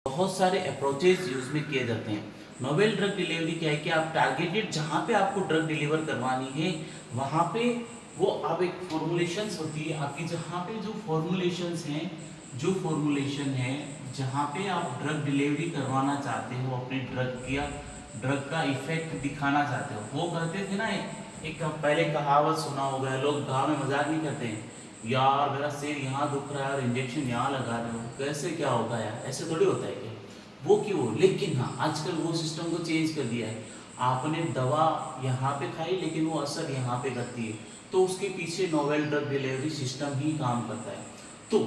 बहुत सारे approaches use में किए जाते हैं। नोवेल ड्रग डिलीवरी क्या है कि आप टारगेटेड जहाँ पे आपको ड्रग डिलीवर करवानी है वहाँ पे वो आप एक फॉर्मुलेशंस होती है आपकी, जहाँ पे जो फॉर्मुलेशंस हैं, जो फॉर्मुलेशन है जहाँ पे आप ड्रग डिलीवरी करवाना चाहते हो, अपने ड्रग का इफेक्ट दिखाना चाहते हो, वो करते थे ना। एक पहले कहावत सुना होगा, लोग गाँव में मजाक नहीं करते हैं, यार मेरा सिर यहाँ दुख रहा है और इंजेक्शन यहाँ लगा रहे हो, कैसे क्या होगा यार, ऐसे थोड़ी होता है क्या, वो क्यों। लेकिन हाँ, आजकल वो सिस्टम को चेंज कर दिया है। आपने दवा यहाँ पे खाई लेकिन वो असर यहाँ पे करती है, तो उसके पीछे नोवेल ड्रग डिलीवरी सिस्टम ही काम करता है। तो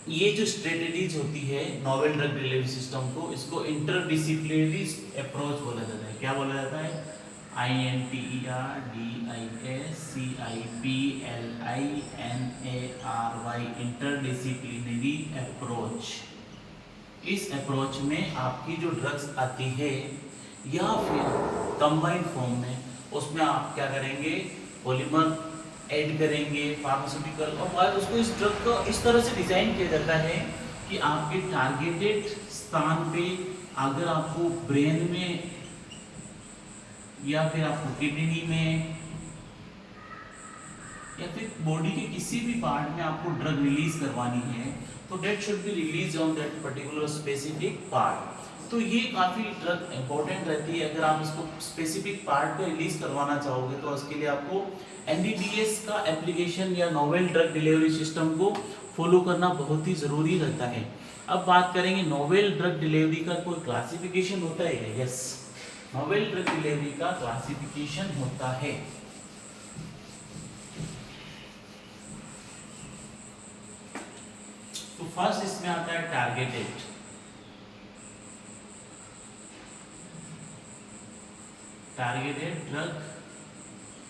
ये जो स्ट्रेटेजीज होती है नोवेल ड्रग डिलीवरी सिस्टम को, इसको इंटरडिसिप्लिनरी अप्रोच बोला जाता है। क्या बोला जाता है? INTERDISCIPLINARY, interdisciplinary approach. इस अप्रोच में आपकी जो ड्रग्स आती है या फिर कंबाइंड फॉर्म में, उसमें आप क्या करेंगे, पॉलीमर ऐड करेंगे, फार्मास्यूटिकल, और बाद उसको इस ड्रग को इस तरह से डिजाइन किया जाता है कि आपके टारगेटेड स्थान पे, अगर आपको ब्रेन में या फिर आपको किडनी में या फिर बॉडी के किसी भी पार्ट में आपको ड्रग रिलीज करवानी है, तो date should be release on that particular specific part. तो ये काफ़ी ड्रग इंपॉर्टेंट रहती है। अगर आप इसको स्पेसिफिक पार्ट पे रिलीज करवाना चाहोगे तो उसके लिए आपको NDDS का एप्लीकेशन या नोवेल ड्रग डिलीवरी सिस्टम को फॉलो करना बहुत ही ज़रूरी रहता है। अब बात करेंगे नोवेल ड्रग डिलीवरी का कोई क्लासिफिकेशन होता है? यस, नोवेल ड्रग डिलीवरी का क्लासिफिकेशन होता है। तो फर्स्ट इसमें आता है targeted. Targeted drug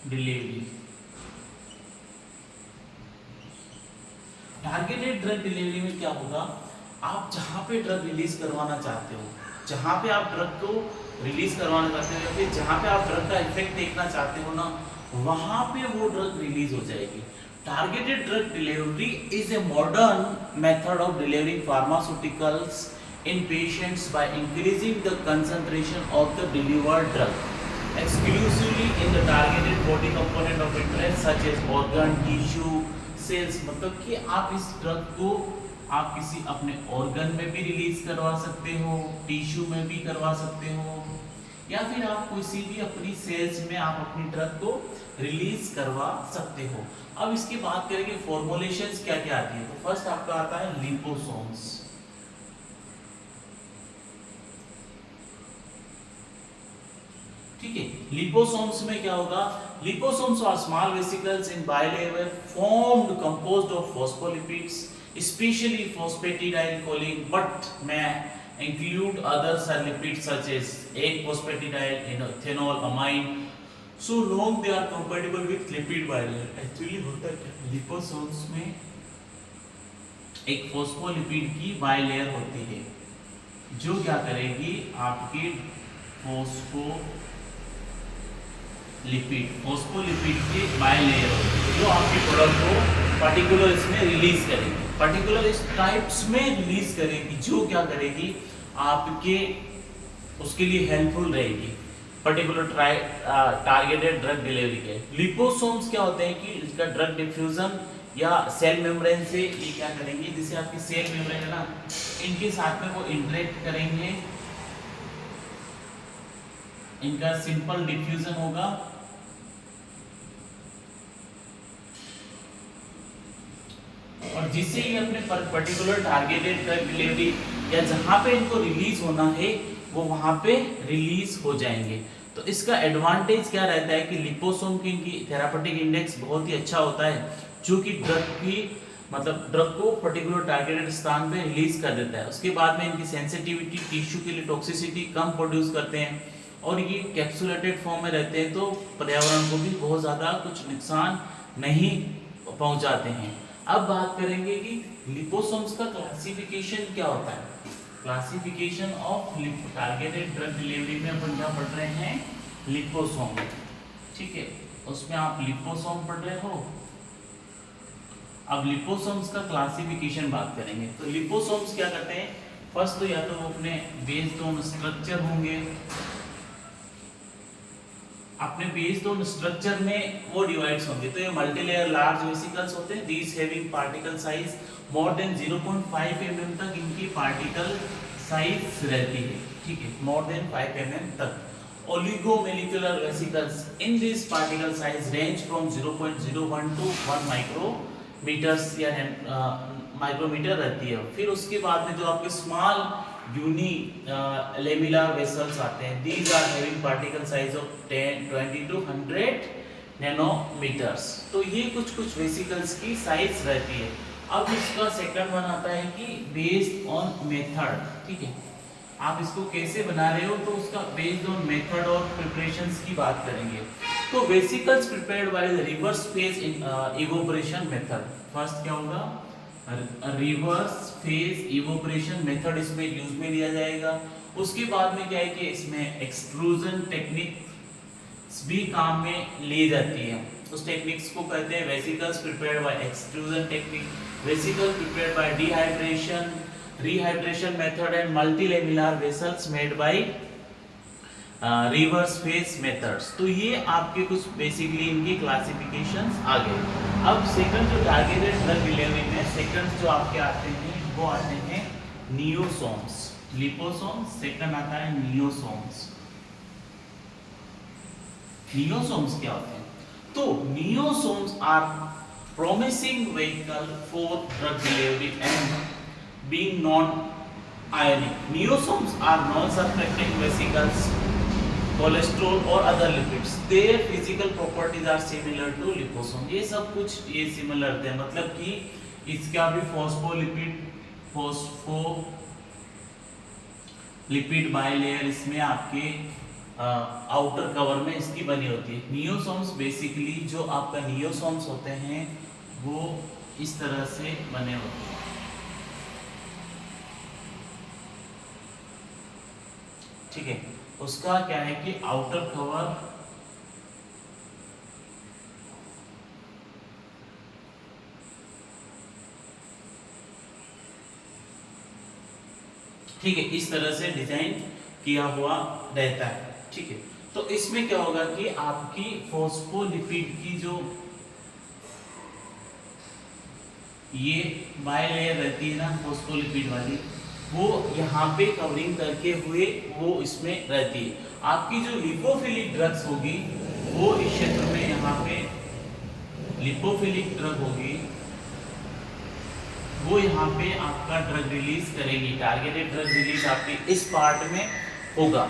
delivery. Targeted drug delivery में क्या होगा, आप जहां पे ड्रग रिलीज करवाना चाहते हो, जहां पे आप ड्रग को रिलीज करवाना चाहते हो या फिर जहां पे आप ड्रग का इफेक्ट देखना चाहते हो ना, वहां पे वो ड्रग रिलीज हो जाएगी। Targeted drug delivery is a modern method of delivering pharmaceuticals in patients by increasing the concentration of the delivered drug exclusively in the targeted body component of interest such as organ, tissue, cells। मतलब कि आप इस drug को आप किसी अपने organ में भी रिलीज करवा सकते हो, टिश्यू में भी करवा सकते हो, या फिर आप किसी भी अपनी सेल्स में आप अपनी ड्रग को रिलीज करवा सकते हो। अब इसकी बात करेंगे फॉर्मुलेशंस क्या क्या आती है। तो फर्स्ट आपका आता है लिपोसोम्स। ठीक है, लिपोसोम्स में क्या होगा, liposomes are small vesicles in bilayer formed composed of phospholipids specially phosphatidylcholine but may include other lipids such as egg phosphatidyl, ethanol, amine, so long they are compatible with lipid bilayer। Actually होता क्या, liposomes में एक phospholipid की bilayer होती है जो क्या करेगी, आपकी फॉस्फोलिपिड की बाइलेयर जो आपके प्रोडक्ट को पर्टिकुलर इसमें रिलीज करेगी, पर्टिकुलर इस टाइप्स में रिलीज करेगी, जो क्या करेगी आपके उसके लिए हेल्पफुल रहेगी पर्टिकुलर टारगेटेड ड्रग डिलीवरी के। लिपोसोम्स क्या होते हैं कि इसका ड्रग डिफ्यूजन या सेल मेम्ब्रेन से ये क्या करेंगे, जैसे आपकी सेल मेम्ब्रेन है ना, इनके साथ में वो इंटरेक्ट करेंगे, इनका सिंपल डिफ्यूजन होगा और जिससे ये अपने पर्टिकुलर टारगेटेड ड्रग डिलीवरी या जहां पे इनको रिलीज होना है वो वहां पे रिलीज हो जाएंगे। तो इसका एडवांटेज क्या रहता है कि लिपोसोम की थेरापेटिक इंडेक्स बहुत ही अच्छा होता है, जो कि ड्रग को पर्टिकुलर टारगेटेड स्थान पे रिलीज कर देता है। उसके बाद में इनकी सेंसिटिविटी, टिश्यू के लिए टॉक्सिसिटी कम प्रोड्यूस करते हैं और ये कैप्सुलेटेड फॉर्म में रहते हैं, तो पर्यावरण को भी बहुत ज़्यादा कुछ नुकसान नहीं पहुंचाते हैं। अब बात करेंगे कि लिपोसोम्स का क्लासिफिकेशन क्या होता है। Classification of targeted drug delivery में अपन क्या पढ़ रहे हैं, लिपोसोम। ठीक है, उसमें आप लिपोसोम पढ़ रहे हो। अब लिपोसोम्स का क्लासिफिकेशन बात करेंगे। तो लिपोसोम्स क्या करते हैं, फर्स्ट तो या तो वो अपने बेस्ड ऑन स्ट्रक्चर होंगे, अपने बेस्ड ऑन स्ट्रक्चर में वो डिवाइड्स होंगे। तो ये मल्टीलेयर लार्ज वेसिकल्स होते हैं, these having particle size more than 0.5 mm तक इनकी पार्टिकल साइज रहती है, ठीक है, मोर देन 5 mm तक। Oligolamellar vesicles in this particle size range from 0.01 to 1 micrometers या माइक्रोमीटर रहती है। फिर उसके बाद में जो आपके स्मॉल यूनी लेमिनार वेसल्स आते हैं, these are having particle size of 10 20 to 100 nanometers. तो ये कुछ कुछ वेसिकल्स की साइज रहती है। अब इसका सेकंड वन आता है कि बेस्ड ऑन मेथड, ठीक है, आप इसको कैसे बना रहे हो, तो उसका बेस्ड ऑन मेथड और प्रिपरेशंस की बात करेंगे। तो vesicles prepared by the reverse phase evaporation method. First क्या होगा, रिवर्स फेज इवोपरेशन मेथड इसमें यूज में लिया जाएगा। उसके बाद में क्या है कि इसमें एक्सट्रूजन टेक्निक भी काम में ली जाती है। उस टेक्निक्स को कहते हैं vesicles prepared by extrusion technique, vesicle prepared by dehydration, rehydration method and multilamellar vessels made by reverse phase methods. तो ये आपके कुछ बेसिकली इनकी क्लासिफिकेशंस आ गए। अब सेकंड जो टारगेटेड ड्रग डिलीवरी में सेकंड जो आपके आते हैं वो आते हैं नियोसोम्स, लिपोसोम्स, सेकंड आता है नियोसोम्स। नियोसोम्स क्या होते हैं, तो नियोसोम्स are promising vehicle for drug delivery and being non-ionic. Neosomes are non-surfactant vesicles, cholesterol or other lipids. Their physical properties are similar to liposome. ये सब कुछ ये similar थे, मतलब कि इसका भी फोस्फोलिपिड बाइलेयर इसमें आपके आउटर कवर में इसकी बनी होती है। नियोसोम्स बेसिकली जो आपका नियोसोम्स होते हैं वो इस तरह से बने होते हैं, ठीक है। उसका क्या है कि आउटर कवर ठीक है इस तरह से डिजाइन किया हुआ रहता है, ठीक है। तो इसमें क्या होगा कि आपकी फोस्फोलिपिड की जो ये बाइलेयर रहती है ना फोस्फोलिपिड वाली, वो यहाँ पे कवरिंग करके हुए वो इसमें रहती है। आपकी जो लिपोफिलिक ड्रग्स होगी वो इस क्षेत्र में यहाँ पे लिपोफिलिक ड्रग होगी, वो यहाँ पे आपका ड्रग रिलीज करेगी, टारगेटेड ड्रग रिलीज आपकी इस पार्ट में होगा।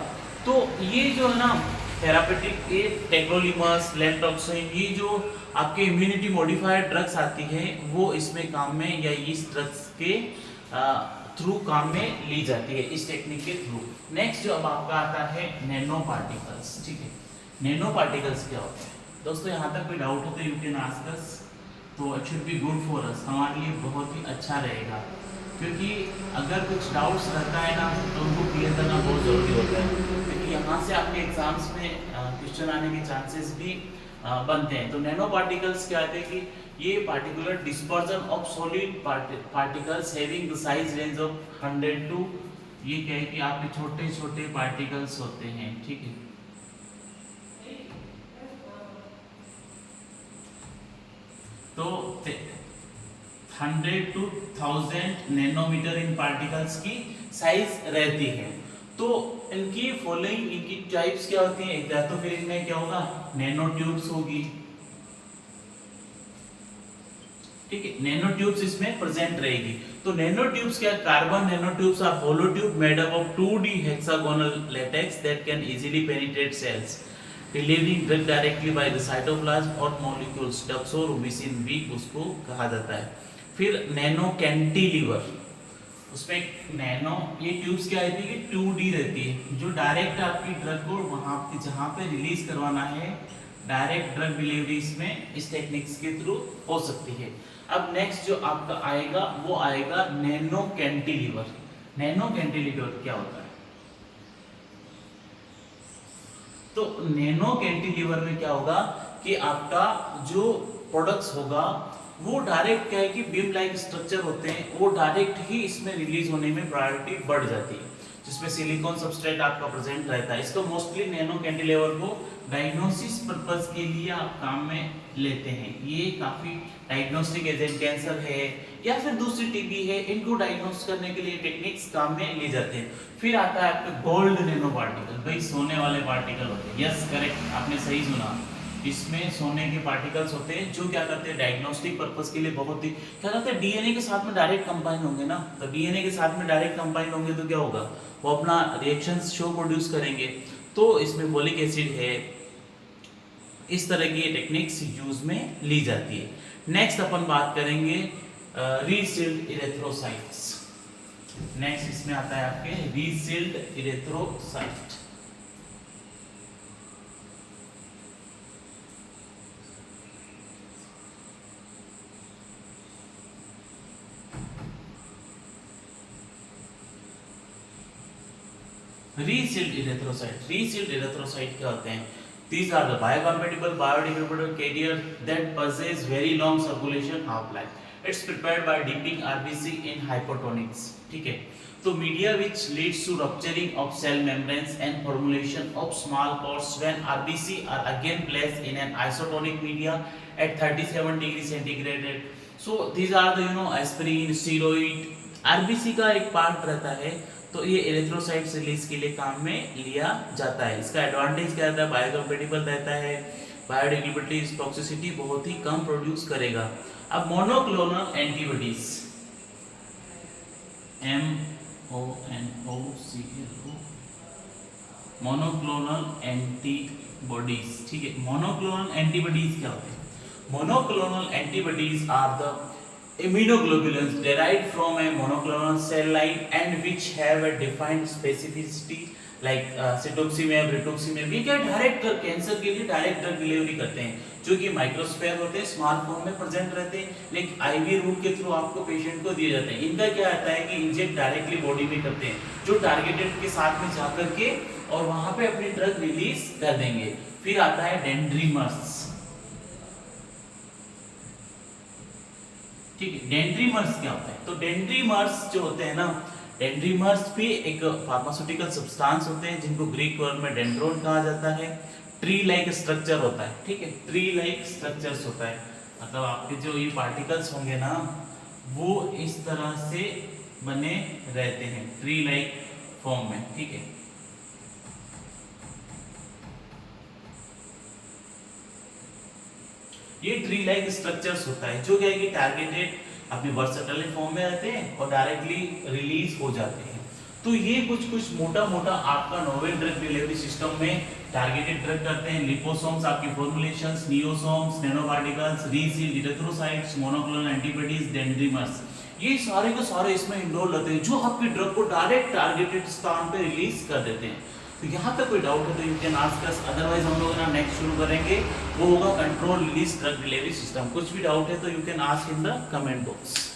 तो ये जो है ना थेरापेटिक ये टेक्रोलिमस, लेंटोक्सिन, ये जो आपके इम्यूनिटी मॉडिफायर ड्रग्स आती है वो इसमें काम में या इस ड्रग्स के थ्रू काम में ली जाती है, इस टेक्निक के थ्रू। नेक्स्ट जो अब आपका आता है नैनो पार्टिकल्स, ठीक है। नैनो पार्टिकल्स क्या होते हैं दोस्तों, यहाँ तक कोई डाउट हो तो यू कैन आस्क अस, तो it should be good for us, हमारे लिए बहुत ही अच्छा रहेगा, क्योंकि अगर कुछ डाउट्स रहता है ना तो उनको क्लियर करना बहुत ज़रूरी होता है, क्योंकि यहाँ से आपके एग्जाम्स में क्वेश्चन आने के चांसेस भी बनते हैं। तो नैनो पार्टिकल्स क्या होते हैं कि ये particular dispersion of solid particles having the size range of 100 to, ये क्या है कि आपके छोटे छोटे पार्टिकल्स होते हैं, ठीक है। तो 100 to 1000 नैनोमीटर इन पार्टिकल्स की साइज रहती है। तो इनकी फॉलोइंग इनकी टाइप्स क्या होती हैं, एक तो फिर इनमें क्या होगा नैनो ट्यूब्स होगी, ठीक है, नैनो ट्यूब्स इसमें प्रेजेंट रहेगी। तो नैनो ट्यूब्स क्या, carbon nanotubes are hollow tube made up of 2D hexagonal latex that can easily penetrate cells delivering drug directly by the cytoplasm और मॉलिक्यूल्स, डॉक्सोरुबिसिन भी उसको कहा जाता है। फिर नैनो कैंटिलीवर, उसमें नैनो ये ट्यूब्स क्या रहती है कि 2D रहती है, जो डायरेक्ट आपकी ड्रग को वहां पे जहां पे रिलीज करवाना है डायरेक्ट ड्रग डिलीवरी इसमें इस टेक्निक्स के थ्रू हो सकती है। अब नेक्स्ट जो आपका आएगा वो आएगा नैनो कैंटिलीवर। नैनो कैंटिलीवर क्या होता है, तो नैनो कैंटिलीवर में क्या होगा कि आपका जो प्रोडक्ट्स होगा वो डायरेक्ट क्या है कि बीम लाइक स्ट्रक्चर होते हैं, वो डायरेक्ट ही इसमें रिलीज होने में प्रायोरिटी बढ़ जाती है, जिसमें सिलिकॉन सबस्ट्रेट आपका प्रेजेंट रहता है। इसको मोस्टली नैनो कैंटिलीवर को डायग्नोसिस पर्पस के लिए आप काम में लेते हैं। ये काफी डायग्नोस्टिक एजेंट, कैंसर है या फिर दूसरी टीबी है, इनको डायग्नोस करने के लिए टेक्निक्स काम में लिए जाते हैं। फिर आता है आपका गोल्ड नैनो पार्टिकल, भाई सोने वाले पार्टिकल होते हैं। यस करेक्ट, आपने सही सुना, इसमें सोने के पार्टिकल्स होते हैं जो क्या करते हैं डायग्नोस्टिक पर्पस के लिए बहुत ही क्या करते हैं, डीएनए के साथ में डायरेक्ट कंबाइन होंगे ना, तो डीएनए के साथ में डायरेक्ट कंबाइन होंगे तो क्या होगा, वो अपना रिएक्शंस शो प्रोड्यूस करेंगे। तो इसमें फोलिक एसिड है, इस तरह की टेक्निक्स यूज में ली जाती है। नेक्स्ट अपन बात करेंगे रीसील्ड इरेथ्रोसाइट्स। नेक्स्ट इसमें आता है आपके रीसील्ड इरेथ्रोसाइट। रीसील्ड इरेथ्रोसाइट, रीसील्ड इरेथ्रोसाइट क्या होते हैं? These are the biocompatible, biodegradable carrier that possess very long circulation half-life. It's prepared by dipping RBC in hypotonics. ठीक है, तो media which leads to rupturing of cell membranes and formulation of small pores when RBC are again placed in an isotonic media at 37 degree centigrade. So these are the aspirin, steroid, RBC का एक part रहता है, तो ये erythrocytes release के लिए काम में लिया जाता है। इसका एडवांटेज क्या रहता है, बायोकम्पेटिबल रहता है, बायोडिग्रेडेबिलिटी, टॉक्सिसिटी बहुत ही कम प्रोड्यूस करेगा। अब monoclonal antibodies, MONOCLO, monoclonal antibodies, ठीक है। मोनोक्लोनल एंटीबॉडीज क्या होते हैं? Monoclonal antibodies are the immunoglobulins derived from a monoclonal cell line and which have a defined specificity like cetuximab, rituximab। ये क्या डायरेक्ट कैंसर के लिए डायरेक्ट ड्रग डिलीवरी करते हैं, जो कि माइक्रोस्फेयर होते हैं, स्मॉल फॉर्म में प्रेजेंट रहते हैं, लेकिन आईवी रूट के थ्रू आपको पेशेंट को दिए जाते हैं। इनका क्या रहता है कि इंजेक्ट डायरेक्टली बॉडी में करते हैं, जो टारगेटेड के साथ में जाकर के और वहां पे अपनी ड्रग रिलीज कर देंगे। फिर आता है डेंड्रीमर्स, ठीक है। डेंड्रीमर्स क्या होता है? तो डेंड्रीमर्स जो होते हैं ना, डेंड्रीमर्स भी एक फार्मास्यूटिकल सब्सटेंस होते हैं जिनको ग्रीक वर्ड में डेंड्रोन कहा जाता है। ट्री लाइक स्ट्रक्चर होता है, ठीक है, ट्री लाइक स्ट्रक्चर्स होता है, मतलब आपके जो ये पार्टिकल्स होंगे ना वो इस तरह से बने रहते हैं ट्री लाइक फॉर्म में, ठीक है। ये ट्री लाइक स्ट्रक्चर्स होता है जो क्या है कि टारगेटेड अपनी वर्सेटाइल फॉर्म में रहते हैं और डायरेक्टली रिलीज हो जाते हैं। तो ये कुछ मोटा मोटा आपका नोवेल ड्रग डिलीवरी सिस्टम में टारगेटेड ड्रग करते हैं। लिपोसोम्स आपकी formulations, niosomes, nanoparticles, resealed erythrocytes, monoclonal antibodies, dendrimers, ये सारे के सारे इसमें इन्वॉल्व रहते हैं जो आपके ड्रग को डायरेक्ट टारगेटेड स्थान पे रिलीज कर देते हैं। तो यहाँ तक कोई डाउट है तो you can ask us, otherwise हम लोग ना नेक्स्ट शुरू करेंगे, वो होगा control release drug delivery system. कुछ भी डाउट है तो you can ask in the comment box.